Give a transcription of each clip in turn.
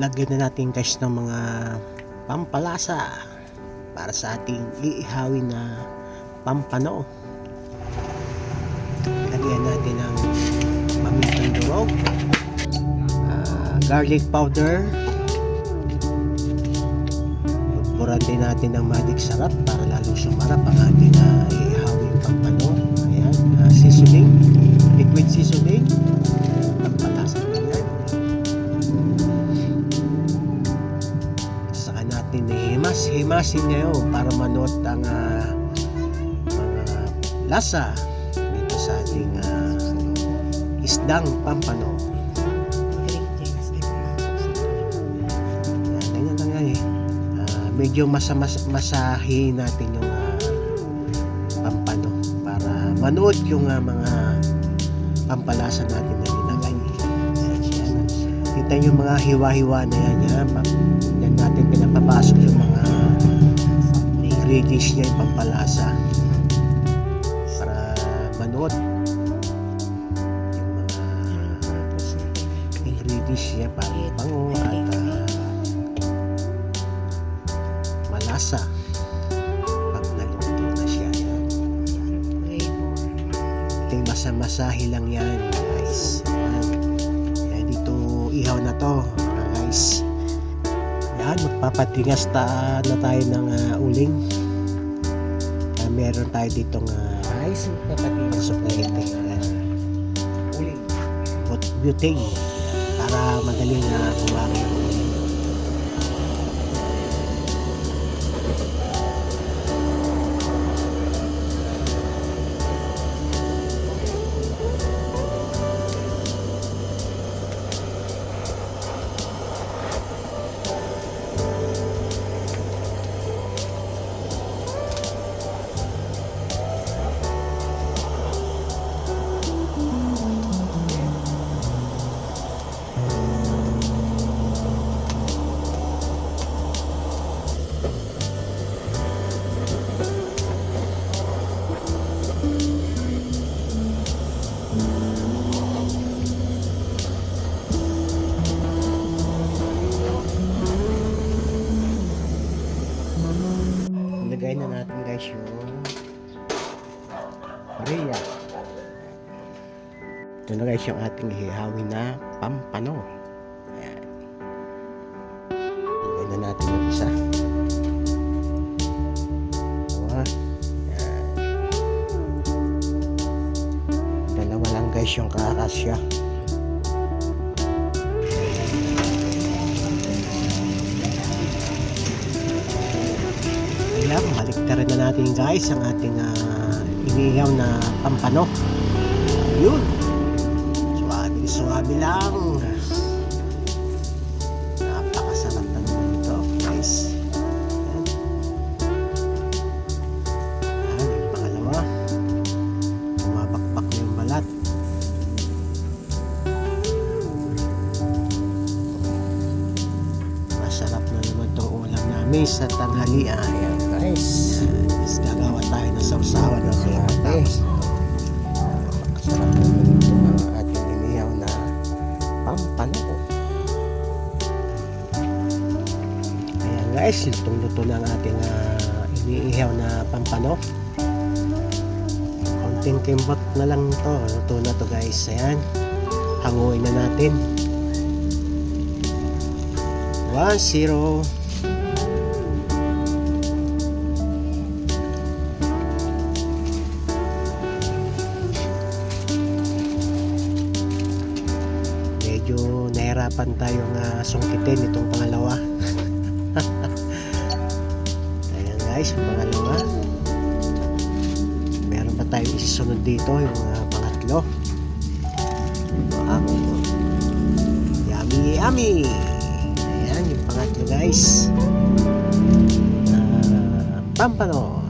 Lagyan na natin guys ng mga pampalasa para sa ating iihawin na pampano. Lagyan natin ng pamintang durog, garlic powder, pagpuran din natin ng magic sarap para lalo sumarap ang ating iihawin pampano. Ayan, seasoning, liquid seasoning, pampalasa na yan. Saka natin himasin ngayon para manuot ang mga lasa dito sa ating isdang pampano. Ganyan lang yan medyo masahin natin yung pampano para manuot yung mga pampalasa natin na nilagay. Kita yung mga hiwa-hiwa na yan. Yan natin pinapapasok yung mga ingredients niya, yung pampalasa para manuot yung mga ingredients niya para bango at malasa pag naluto na siya. Ito yung masamasahe lang yan guys. Kaya dito ihaw na to guys. Yan, magpapatingas na tayo ng uling. Meron tayo ditong rice, magpapatingas uling butane para madaling buwangin. Ilagay na natin guys yung Maria. Ito na guys yung ating hihawin na pampano. Ayan. Ilagay na natin yung isa. Dalawa. Ayan. Dalawa lang guys yung kakasya. Baliktarin na natin guys ang ating inihaw na pampano. Yun, suwabe lang, napakasarap na naman ito guys. Yan yung pangalawa, bumabakbak na yung balat. Masarap na naman itong ulam namin sa tanghalian. Ayan guys, gagawa tayo ng sausawan ng kayate. Masarap na naman itong ating inihaw na pampano. Ayan guys, lutong-luto na ang ating iniihaw na pampano. Konting kimbot na lang ito, luto na to guys. Ayan, hanguin na natin. 1-0. Medyo nahirapan tayong sungkitin itong pangalawa. Ayan guys, yung pangalawa. Meron pa tayong isusunod dito, yung pangatlo. Wow, yummy yummy. Ayan yung pangatlo guys, pampano.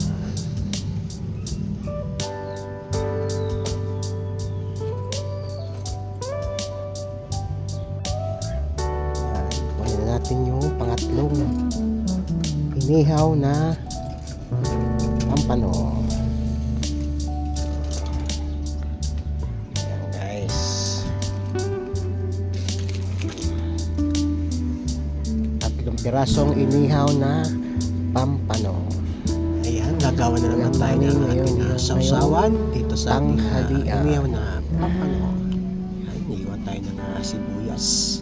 Kunin natin yung pangatlong inihaw na pampano. Ayan guys. pirasong inihaw na pampano. Ayan, gagawa na naman tayo ng ating sausawan dito sa ating inihaw na pampano. Ayan, niiwan tayo ng sibuyas.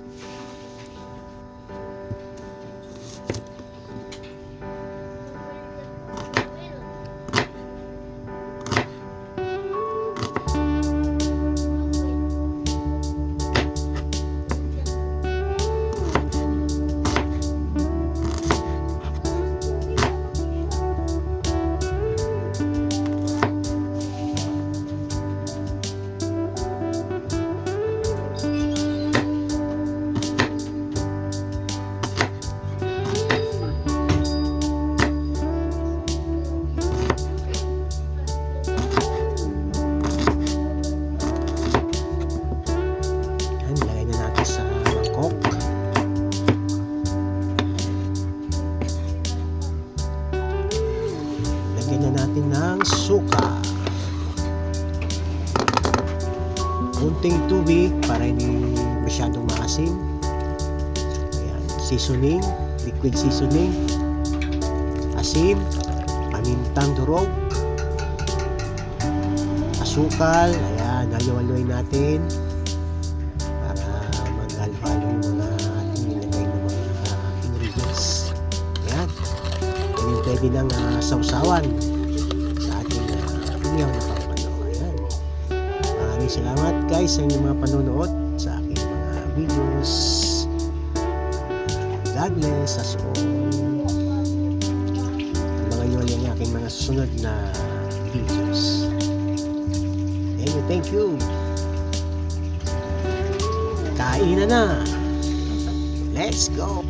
Lagyan na natin ng suka. Kunting tubig para hindi masyadong maasim. Ayan, seasoning, liquid seasoning, asim, pamintang durog, asukal. Ayan, halo-haloy natin para maghalo-halo yung mga ating nilagay ng mga ingredients. Ayan, pwede ng sausawan sa ating inihaw na pampano. Ayan. Maraming salamat guys sa inyong mga panonood sa aking mga videos. God bless us all. Abangan nyo ulit ang aking mga susunod na videos. Thank you. Kain na! Let's go!